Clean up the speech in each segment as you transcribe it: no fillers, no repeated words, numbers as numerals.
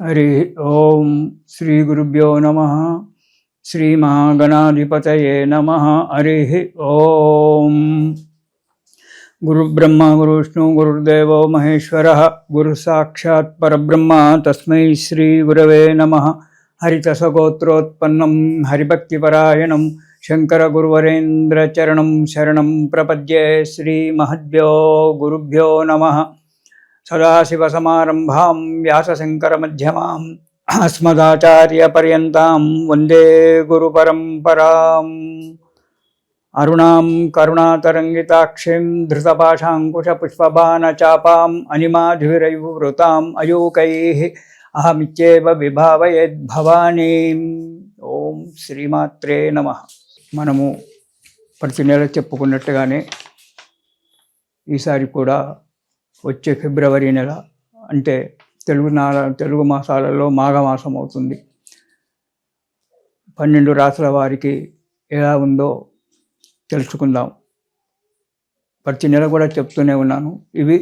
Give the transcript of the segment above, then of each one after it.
हरि ओम श्री गुरुभ्यो नमः। श्री महागणाधिपतये नमः। हरि ओम। गुरु ब्रह्मा गुरु विष्णु गुरुर्देवो महेश्वरः गुरु साक्षात् परब्रह्म तस्मै श्री गुरवे नमः। हरितसगोत्रोत्पन्नं हरिभक्तिपरायणं शंकर गुरुवरेन्द्र चरणं शरणं प्रपद्ये। श्री महद्भ्यो गुरुभ्यो नमः। सदाशिवसमारम्भां व्यासशङ्करमध्यमाम् अस्मदाचार्यपर्यन्तां वन्दे गुरुपरम्पराम्। अरुणां करुणातरङ्गिताक्षीं धृतपाशाङ्कुशपुष्पबाणचापाम् अनिमाधुरैर्वृताम् अयूकैः अहमित्येव विभावयेद्भवानीम्। ఓం శ్రీమాత్రే నమః. మనము ప్రతి నెల చెప్పుకున్నట్టుగానే ఈసారి కూడా వచ్చే ఫిబ్రవరి నెల అంటే తెలుగు మాసాలలో మాఘమాసం అవుతుంది. 12 రాసుల వారికి ఎలా ఉందో తెలుసుకుందాం. ప్రతి నెల కూడా చెప్తూనే ఉన్నాను, ఇవి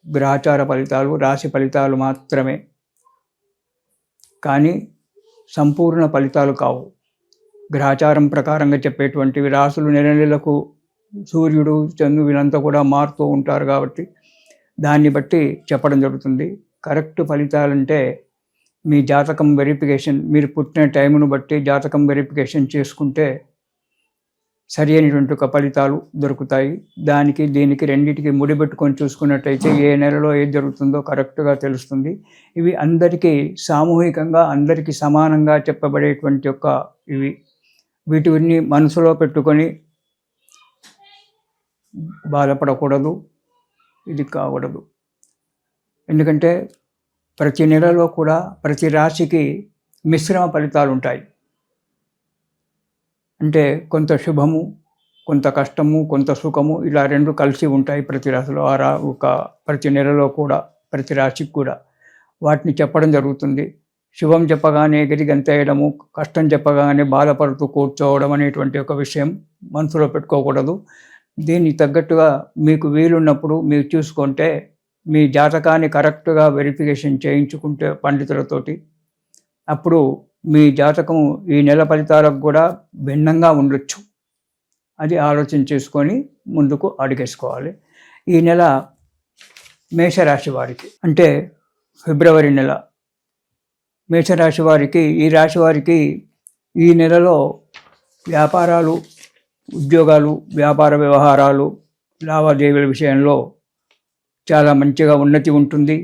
గ్రహచార ఫలితాలు, రాశి ఫలితాలు మాత్రమే, కానీ సంపూర్ణ ఫలితాలు కావు. గ్రహచారం ప్రకారంగా చెప్పేటువంటివి రాసులు నెల నెలకు సూర్యుడు చంద్రుడు వీళ్ళంతా కూడా మారుతూ ఉంటారు కాబట్టి దాన్ని బట్టి చెప్పడం జరుగుతుంది. కరెక్ట్ ఫలితాలంటే మీ జాతకం వెరిఫికేషన్, మీరు పుట్టిన టైంను బట్టి జాతకం వెరిఫికేషన్ చేసుకుంటే సరి అయినటువంటి ఒక ఫలితాలు దొరుకుతాయి. దానికి దీనికి రెండింటికి ముడిపెట్టుకొని చూసుకున్నట్టయితే ఏ నెలలో ఏది జరుగుతుందో కరెక్ట్గా తెలుస్తుంది. ఇవి అందరికీ సామూహికంగా అందరికీ సమానంగా చెప్పబడేటువంటి ఒక ఇవి. వీటిని మనసులో పెట్టుకొని బాధపడకూడదు, ఇది కాకూడదు. ఎందుకంటే ప్రతి నెలలో కూడా ప్రతి రాశికి మిశ్రమ ఫలితాలు ఉంటాయి. అంటే కొంత శుభము, కొంత కష్టము, కొంత సుఖము, ఇలా రెండు కలిసి ఉంటాయి ప్రతి రాశిలో. ప్రతి నెలలో కూడా ప్రతి రాశికి కూడా వాటిని చెప్పడం జరుగుతుంది. శుభం చెప్పగానే ఎగిరి గంతేయడము, కష్టం చెప్పగానే బాధపడుతూ కూర్చోవడం అనేటువంటి ఒక విషయం మనసులో పెట్టుకోకూడదు. దీనికి తగ్గట్టుగా మీకు వీలున్నప్పుడు మీరు చూసుకుంటే మీ జాతకాన్ని కరెక్ట్గా వెరిఫికేషన్ చేయించుకుంటే పండితులతోటి, అప్పుడు మీ జాతకం ఈ నెల ఫలితాలకు కూడా భిన్నంగా ఉండొచ్చు. అది ఆలోచన చేసుకొని ముందుకు అడుగేసుకోవాలి. ఈ నెల మేషరాశి వారికి అంటే ఫిబ్రవరి నెల మేషరాశి వారికి, ఈ రాశి వారికి ఈ నెలలో వ్యాపారాలు, ఉద్యోగాలు, వ్యాపార వ్యవహారాలు, లావాదేవీల విషయంలో చాలా మంచిగా ఉన్నతి ఉంటుంది.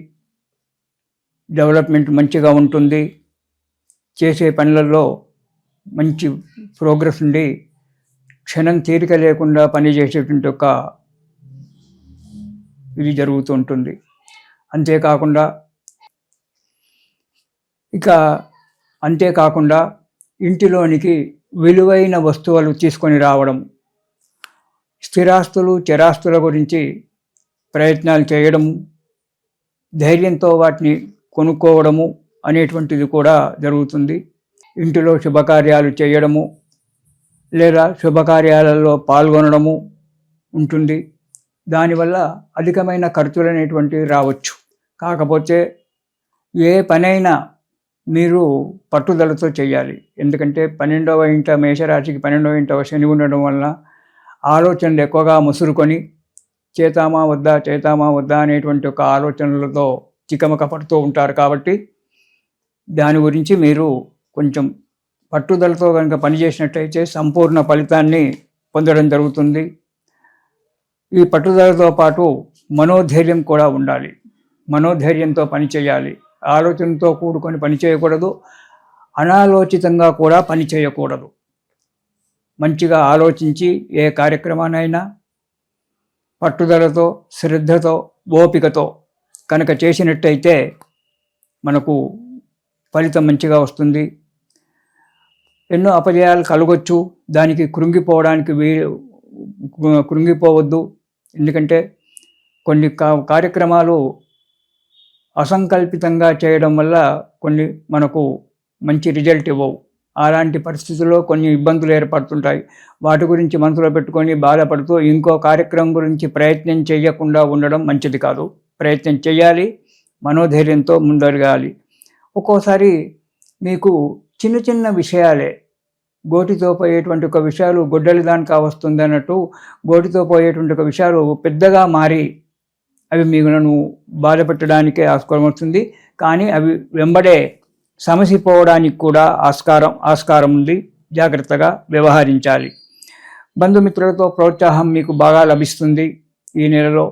డెవలప్మెంట్ మంచిగా ఉంటుంది. చేసే పనులలో మంచి ప్రోగ్రెస్ ఉండి క్షణం తీరిక లేకుండా పనిచేసేటువంటి ఒక ఇది జరుగుతూ ఉంటుంది. అంతేకాకుండా ఇంటిలోనికి విలువైన వస్తువులు తీసుకొని రావడం, స్థిరాస్తులు చరాస్తుల గురించి ప్రయత్నాలు చేయడము, ధైర్యంతో వాటిని కొనుక్కోవడము అనేటువంటిది కూడా జరుగుతుంది. ఇంటిలో శుభకార్యాలు చేయడము లేదా శుభకార్యాలలో పాల్గొనడము ఉంటుంది. దానివల్ల అధికమైన ఖర్చులు అనేటువంటివి రావచ్చు. కాకపోతే ఏ పనైనా మీరు పట్టుదలతో చేయాలి. ఎందుకంటే 12వ ఇంట మేషరాశికి 12వ ఇంట శని ఉండడం వల్ల ఆలోచనలు ఎక్కువగా ముసురుకొని చేతామా వద్దా అనేటువంటి ఒక ఆలోచనలతో చికమక పడుతూ ఉంటారు. కాబట్టి దాని గురించి మీరు కొంచెం పట్టుదలతో కనుక పనిచేసినట్టయితే సంపూర్ణ ఫలితాన్ని పొందడం జరుగుతుంది. ఈ పట్టుదలతో పాటు మనోధైర్యం కూడా ఉండాలి. మనోధైర్యంతో పనిచేయాలి. ఆలోచనతో కూడుకొని పని చేయకూడదు, అనాలోచితంగా కూడా పని చేయకూడదు. మంచిగా ఆలోచించి ఏ కార్యక్రమానైనా పట్టుదలతో, శ్రద్ధతో, ఓపికతో కనుక చేసినట్టయితే మనకు ఫలితం మంచిగా వస్తుంది. ఎన్నో అపజయాలు కలగొచ్చు, దానికి కృంగిపోవద్దు. ఎందుకంటే కొన్ని కార్యక్రమాలు అసంకల్పితంగా చేయడం వల్ల కొన్ని మనకు మంచి రిజల్ట్ ఇవ్వవు. అలాంటి పరిస్థితుల్లో కొన్ని ఇబ్బందులు ఏర్పడుతుంటాయి. వాటి గురించి మనసులో పెట్టుకొని బాధపడుతూ ఇంకో కార్యక్రమం గురించి ప్రయత్నం చేయకుండా ఉండడం మంచిది కాదు. ప్రయత్నం చేయాలి, మనోధైర్యంతో ముందరగాలి. ఒక్కోసారి మీకు చిన్న చిన్న విషయాలే, గోటితో పోయేటువంటి ఒక విషయాలు గొడ్డలి దానికా వస్తుంది అన్నట్టు గోటితో పోయేటువంటి ఒక విషయాలు పెద్దగా మారి అవి మిగులను బాధపెట్టడానికే ఆస్కారం వస్తుంది. కానీ అవి వెంబడే సమసిపోవడానికి కూడా ఆస్కారం ఉంది. జాగ్రత్తగా వ్యవహరించాలి. బంధుమిత్రులతో ప్రోత్సాహం మీకు బాగా లభిస్తుంది. ఈ నెలలో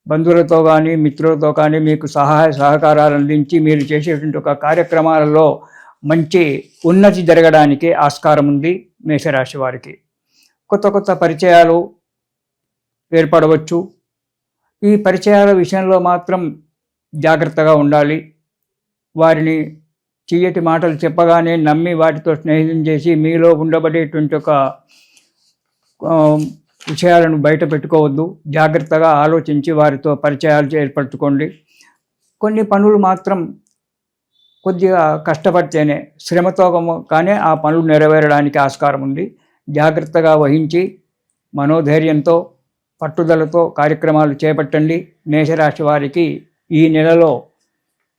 బంధువులతో కానీ మిత్రులతో కానీ మీకు సహాయ సహకారాలు అందించి మీరు చేసేటువంటి ఒక కార్యక్రమాలలో మంచి ఉన్నతి జరగడానికి ఆస్కారం ఉంది. మేషరాశి వారికి కొత్త కొత్త పరిచయాలు ఏర్పడవచ్చు. ఈ పరిచయాల విషయంలో మాత్రం జాగ్రత్తగా ఉండాలి. వారిని తీయటి మాటలు చెప్పగానే నమ్మి వాటితో స్నేహితం చేసి మీలో ఉండబడేటువంటి ఒక విషయాలను బయట పెట్టుకోవద్దు. జాగ్రత్తగా ఆలోచించి వారితో పరిచయాలు ఏర్పరచుకోండి. కొన్ని పనులు మాత్రం కొద్దిగా కష్టపడితేనే, శ్రమతో కానీ ఆ పనులు నెరవేరడానికి ఆస్కారం ఉంది. జాగ్రత్తగా వహించి మనోధైర్యంతో పట్టుదలతో కార్యక్రమాలు చేపట్టండి. మేషరాశి వారికి ఈ నెలలో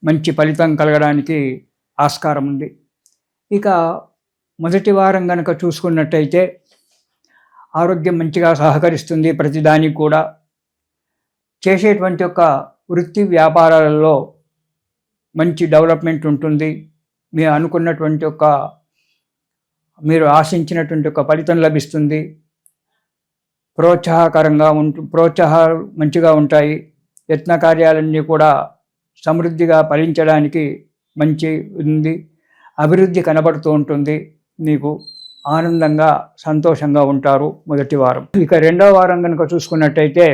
మంచి ఫలితం కలగడానికి ఆస్కారం ఉంది. ఇక మొదటి వారం కనుక చూసుకున్నట్టయితే ఆరోగ్యం మంచిగా సహకరిస్తుంది. ప్రతిదానికి కూడా చేసేటువంటి ఒక వృత్తి వ్యాపారాలలో మంచి డెవలప్మెంట్ ఉంటుంది. మీరు అనుకున్నటువంటి ఒక మీరు ఆశించినటువంటి ఒక ఫలితం లభిస్తుంది. ప్రోత్సాహాలు మంచిగా ఉంటాయి. యత్న కార్యాలన్నీ కూడా సమృద్ధిగా ఫలించడానికి మంచి ఉంది. అభివృద్ధి కనబడుతూ ఉంటుంది. మీకు ఆనందంగా సంతోషంగా ఉంటారు మొదటి వారం. ఇక రెండవ వారం కనుక చూసుకున్నట్టయితే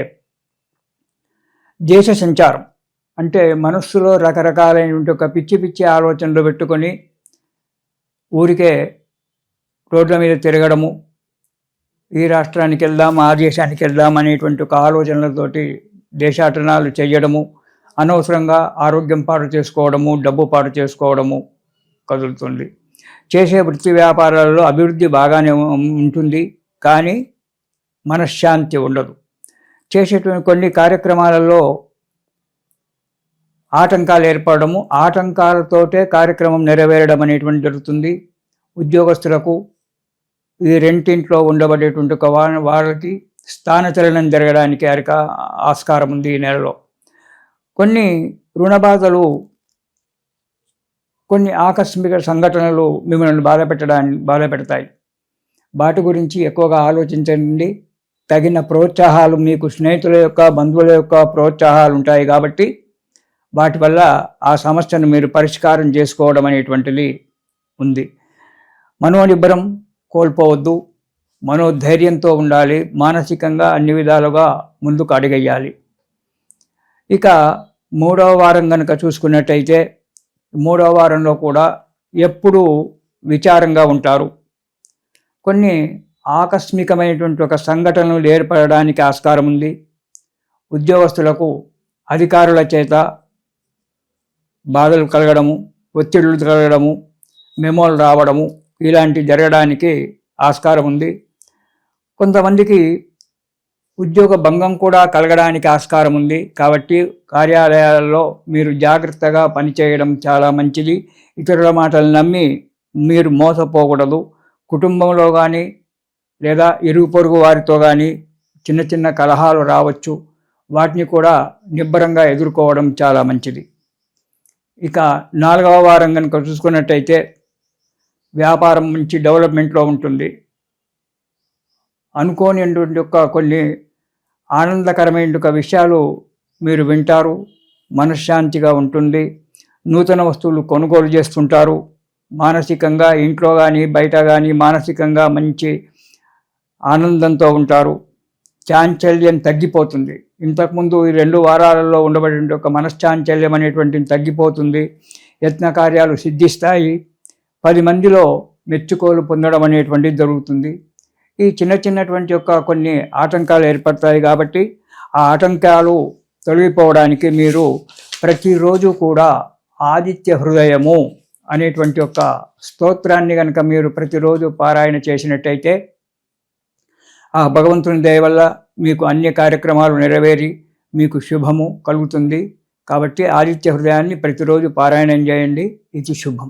దేశ సంచారం అంటే మనస్సులో రకరకాలైనటువంటి ఒక పిచ్చి పిచ్చి ఆలోచనలు పెట్టుకొని ఊరికే రోడ్ల మీద తిరగడము, ఈ రాష్ట్రానికి వెళ్దాం ఆ దేశానికి వెళ్దాం అనేటువంటి ఒక ఆలోచనలతోటి దేశాటనాలు చేయడము, అనవసరంగా ఆరోగ్యం పాడు చేసుకోవడము, డబ్బు పాడు చేసుకోవడము కదులుతుంది. చేసే వృత్తి వ్యాపారాలలో అభివృద్ధి బాగానే ఉంటుంది, కానీ మనశ్శాంతి ఉండదు. చేసేటువంటి కొన్ని కార్యక్రమాలలో ఆటంకాలు ఏర్పడము, ఆటంకాలతోటే కార్యక్రమం నెరవేరడం అనేటువంటి జరుగుతుంది. ఉద్యోగస్తులకు ఈ రెంటింట్లో ఉండబడేటువంటి ఒక వాళ్ళకి స్థానచలనం జరగడానికి ఆస్కారం ఉంది ఈ నెలలో. కొన్ని రుణబాధలు, కొన్ని ఆకస్మిక సంఘటనలు మిమ్మల్ని బాధపెడతాయి. వాటి గురించి ఎక్కువగా ఆలోచించండి. తగిన ప్రోత్సాహాలు, మీకు స్నేహితుల యొక్క బంధువుల యొక్క ప్రోత్సాహాలు ఉంటాయి కాబట్టి వాటి వల్ల ఆ సమస్యను మీరు పరిష్కారం చేసుకోవడం అనేటువంటిది ఉంది. మనోనిబ్బరం కోల్పోవద్దు. మనోధైర్యంతో ఉండాలి. మానసికంగా అన్ని విధాలుగా ముందుకు అడుగేయాలి. ఇక మూడవ వారం కనుక చూసుకున్నట్టయితే మూడవ వారంలో కూడా ఎప్పుడూ విచారంగా ఉంటారు. కొన్ని ఆకస్మికమైనటువంటి ఒక సంఘటనలు ఏర్పడడానికి ఆస్కారం ఉంది. ఉద్యోగస్తులకు అధికారుల చేత బాధలు కలగడము, ఒత్తిడులు కలగడము, మెమోలు రావడము ఇలాంటి జరగడానికి ఆస్కారం ఉంది. కొంతమందికి ఉద్యోగ భంగం కూడా కలగడానికి ఆస్కారం ఉంది. కాబట్టి కార్యాలయాలలో మీరు జాగ్రత్తగా పనిచేయడం చాలా మంచిది. ఇతరుల మాటలు నమ్మి మీరు మోసపోకూడదు. కుటుంబంలో కానీ లేదా ఇరుగు పొరుగు వారితో కానీ చిన్న చిన్న కలహాలు రావచ్చు. వాటిని కూడా నిబ్బరంగా ఎదుర్కోవడం చాలా మంచిది. ఇక నాలుగవ వారం కనుక చూసుకున్నట్టయితే వ్యాపారం మంచి డెవలప్మెంట్లో ఉంటుంది. అనుకోనిటువంటి యొక్క కొన్ని ఆనందకరమైన విషయాలు మీరు వింటారు. మనశ్శాంతిగా ఉంటుంది. నూతన వస్తువులు కొనుగోలు చేస్తుంటారు. మానసికంగా ఇంట్లో కానీ బయట కానీ మానసికంగా మంచి ఆనందంతో ఉంటారు. చాంచల్యం తగ్గిపోతుంది. ఇంతకుముందు ఈ 2 వారాలలో ఉండబడి ఒక మనశ్చాంచల్యం అనేటువంటిది తగ్గిపోతుంది. యత్న కార్యాలు సిద్ధిస్తాయి. 10 మందిలో మెచ్చుకోలు పొందడం అనేటువంటిది జరుగుతుంది. ఈ చిన్నటువంటి యొక్క కొన్ని ఆటంకాలు ఏర్పడతాయి కాబట్టి ఆ ఆటంకాలు తొలగిపోవడానికి మీరు ప్రతిరోజు కూడా ఆదిత్య హృదయము అనేటువంటి ఒక స్తోత్రాన్ని కనుక మీరు ప్రతిరోజు పారాయణ చేసినట్టయితే ఆ భగవంతుని దయ వల్ల మీకు అన్ని కార్యక్రమాలు నెరవేరి మీకు శుభము కలుగుతుంది. కాబట్టి ఆదిత్య హృదయాన్ని ప్రతిరోజు పారాయణం చేయండి. ఇది శుభం.